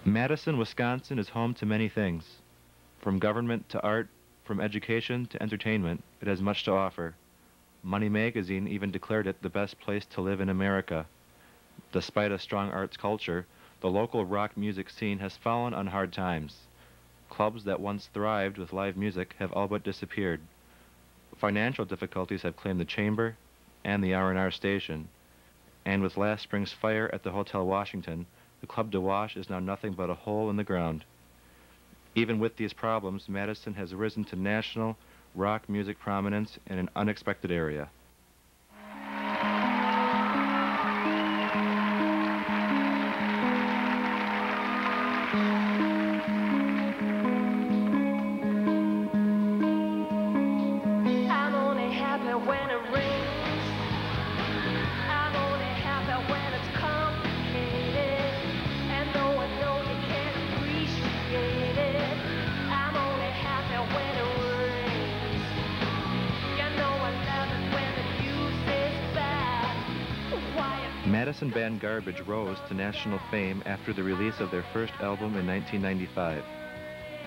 Madison, Wisconsin is home to many things. From government to art, from education to entertainment, it has much to offer. Money magazine even declared it the best place to live in America. Despite a strong arts culture, the local rock music scene has fallen on hard times. Clubs that once thrived with live music have all but disappeared. Financial difficulties have claimed the Chamber and the R&R station. And with last spring's fire at the Hotel Washington, the Club de Wash is now nothing but a hole in the ground. Even with these problems, Madison has risen to national rock music prominence in an unexpected area. Madison band Garbage rose to national fame after the release of their first album in 1995.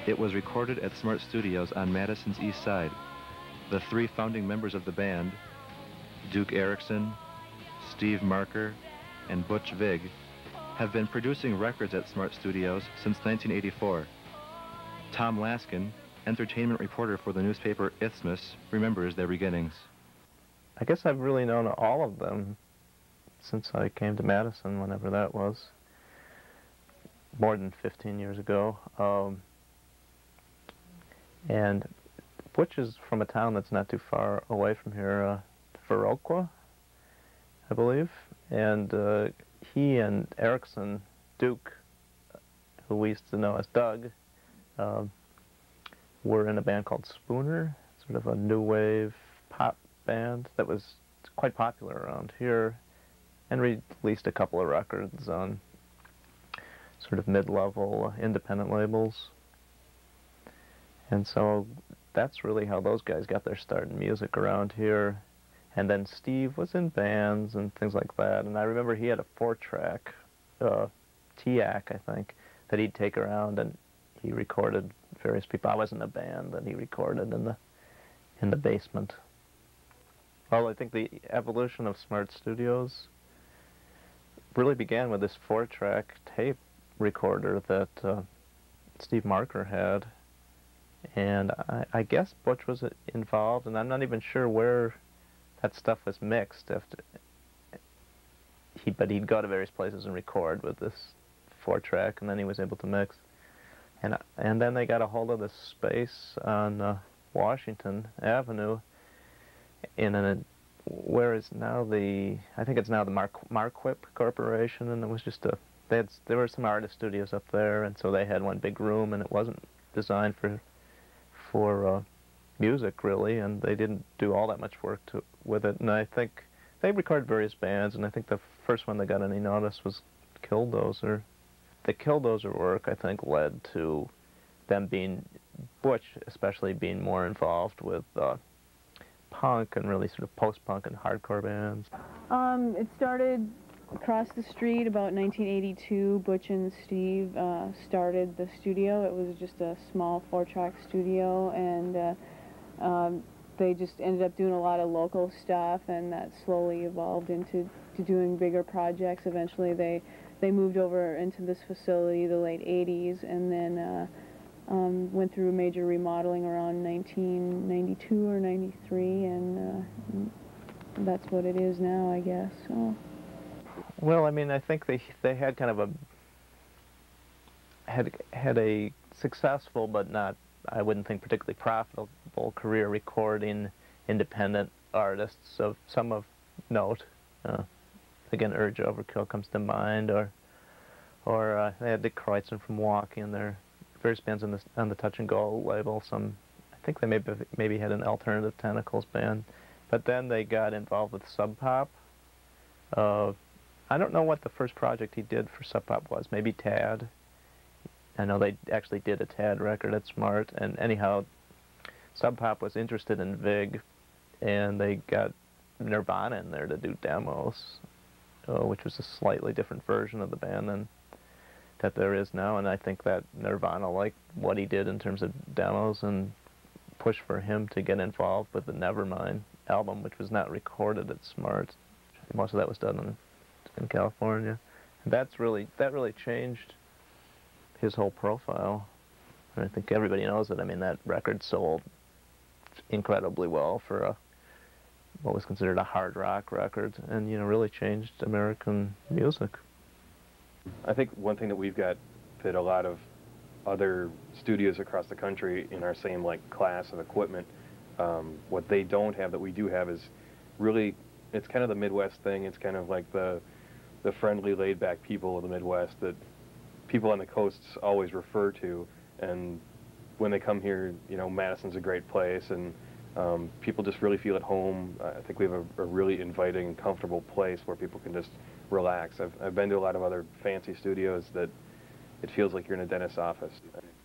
It was recorded at Smart Studios on Madison's east side. The three founding members of the band, Duke Erickson, Steve Marker, and Butch Vig, have been producing records at Smart Studios since 1984. Tom Laskin, entertainment reporter for the newspaper Isthmus, remembers their beginnings. I guess I've really known all of them since I came to Madison, whenever that was, more than 15 years ago. And Butch is from a town that's not too far away from here, Viroqua, I believe. And he and Erickson, Duke, who we used to know as Doug, were in a band called Spooner, sort of a new wave pop band that was quite popular around here, and released a couple of records on sort of mid-level independent labels. And so that's really how those guys got their start in music around here. And then Steve was in bands and things like that. And I remember he had a 4-track, TIAC, I think, that he'd take around, and he recorded various people. I was in a band that he recorded in the basement. Well, I think the evolution of Smart Studios really began with this 4-track tape recorder that Steve Marker had, and I guess Butch was involved, and I'm not even sure where that stuff was mixed. But he'd go to various places and record with this 4-track, and then he was able to mix. And then they got a hold of this space on Washington Avenue in where is now I think it's now the Marquip Corporation, and it was just there were some artist studios up there, and so they had one big room, and it wasn't designed for music really, and they didn't do all that much work with it. And I think they recorded various bands, and I think the first one that got any notice was Killdozer. The Killdozer work, I think, led to them Butch especially being more involved with punk and really sort of post-punk and hardcore bands. It started across the street about 1982. Butch and Steve started the studio. It was just a small 4-track studio, and they just ended up doing a lot of local stuff, and that slowly evolved into doing bigger projects. Eventually they moved over into this facility the late 80s, and then went through a major remodeling around 1992 or 93, and that's what it is now, I guess. So. Well, I mean, I think they had kind of had a successful but not, I wouldn't think, particularly profitable career recording independent artists of some of note. Again, Urge Overkill comes to mind, or they had Dick Kreutzen from Walking, and their various bands on the Touch and Go label. I think they maybe had an Alternative Tentacles band, but then they got involved with Sub Pop. I don't know what the first project he did for Sub Pop was. Maybe Tad. I know they actually did a Tad record at Smart, and anyhow, Sub Pop was interested in Vig, and they got Nirvana in there to do demos, which was a slightly different version of the band that there is now, and I think that Nirvana liked what he did in terms of demos and pushed for him to get involved with the Nevermind album, which was not recorded at Smart. Most of that was done in California. And that really changed his whole profile. And I think everybody knows it. I mean, that record sold incredibly well for what was considered a hard rock record, and really changed American music. I think one thing that we've got that a lot of other studios across the country in our same class of equipment, what they don't have that we do have is really, it's kind of the Midwest thing. It's kind of like the friendly, laid-back people of the Midwest that people on the coasts always refer to, and when they come here, Madison's a great place, and people just really feel at home. I think we have a really inviting and comfortable place where people can just relax. I've been to a lot of other fancy studios that it feels like you're in a dentist's office.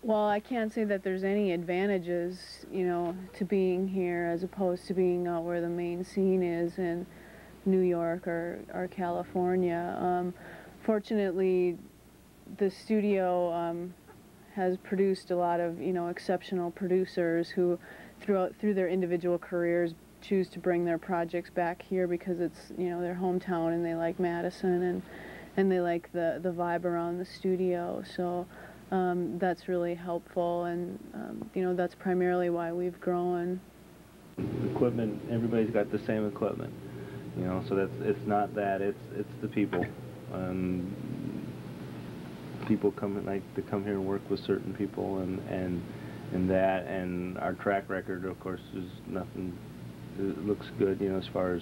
Well, I can't say that there's any advantages, to being here as opposed to being out where the main scene is in New York or California. Fortunately, the studio has produced a lot of, exceptional producers who, through their individual careers, choose to bring their projects back here because it's, their hometown, and they like Madison, and they like the vibe around the studio. So that's really helpful, and that's primarily why we've grown. Equipment, everybody's got the same equipment, so it's not that, it's the people. People like to come here and work with certain people, and that, and our track record, of course, is nothing. It looks good, as far as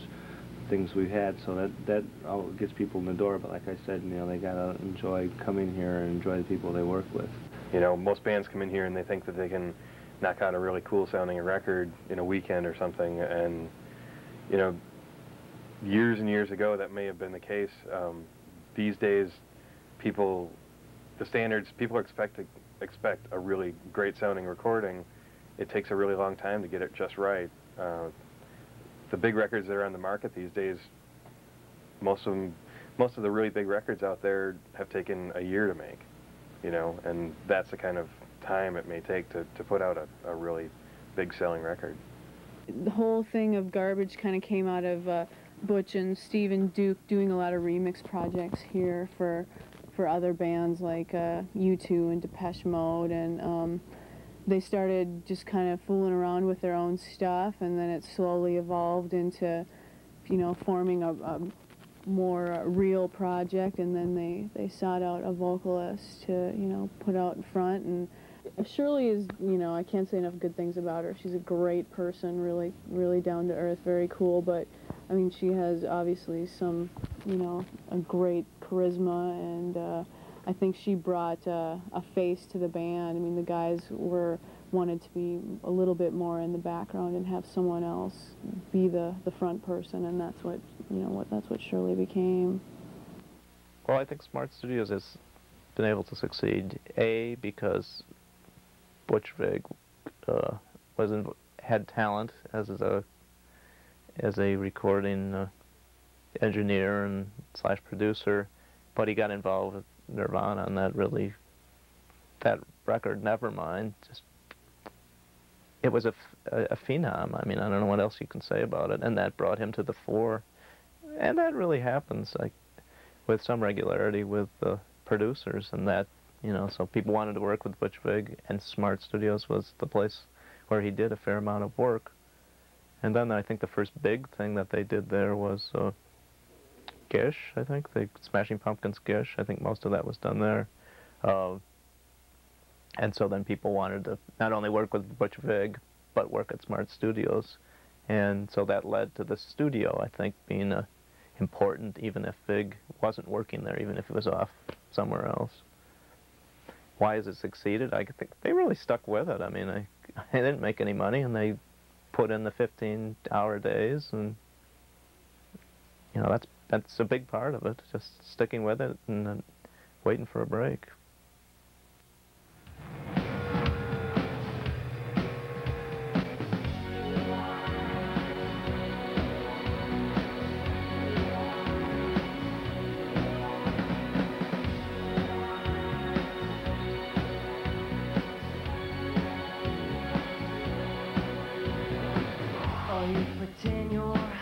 things we've had, so that all gets people in the door. But like I said, they gotta enjoy coming here and enjoy the people they work with. Most bands come in here and they think that they can knock out a really cool sounding record in a weekend or something, and years and years ago that may have been the case. These days, people expect a really great sounding recording. It takes a really long time to get it just right. The big records that are on the market these days, most of the really big records out there have taken a year to make, and that's the kind of time it may take to put out a really big selling record. The whole thing of Garbage kind of came out of Butch and Steve and Duke doing a lot of remix projects here for other bands like U2 and Depeche Mode, and they started just kind of fooling around with their own stuff, and then it slowly evolved into, forming a more real project, and then they sought out a vocalist to, put out in front. And Shirley is, I can't say enough good things about her. She's a great person, really, really down to earth, very cool, but I mean, she has obviously some, a great charisma, and I think she brought a face to the band. I mean, the guys wanted to be a little bit more in the background and have someone else be the front person, and that's what that's what Shirley became. Well, I think Smart Studios has been able to succeed, A, because Butch Vig had talent as a recording engineer and / producer, but he got involved with Nirvana, and that record, Nevermind, it was a phenom. I mean, I don't know what else you can say about it, and that brought him to the fore. And that really happens, with some regularity with the producers, and that, so people wanted to work with Butch Vig, and Smart Studios was the place where he did a fair amount of work. And then I think the first big thing that they did there was Gish, I think, the Smashing Pumpkins Gish. I think most of that was done there. And so then people wanted to not only work with Butch Vig, but work at Smart Studios. And so that led to the studio, I think, being important, even if Vig wasn't working there, even if it was off somewhere else. Why has it succeeded? I think they really stuck with it. I mean, they didn't make any money, and they put in the 15-hour days, and that's a big part of it, just sticking with it and waiting for a break. while you pretend you're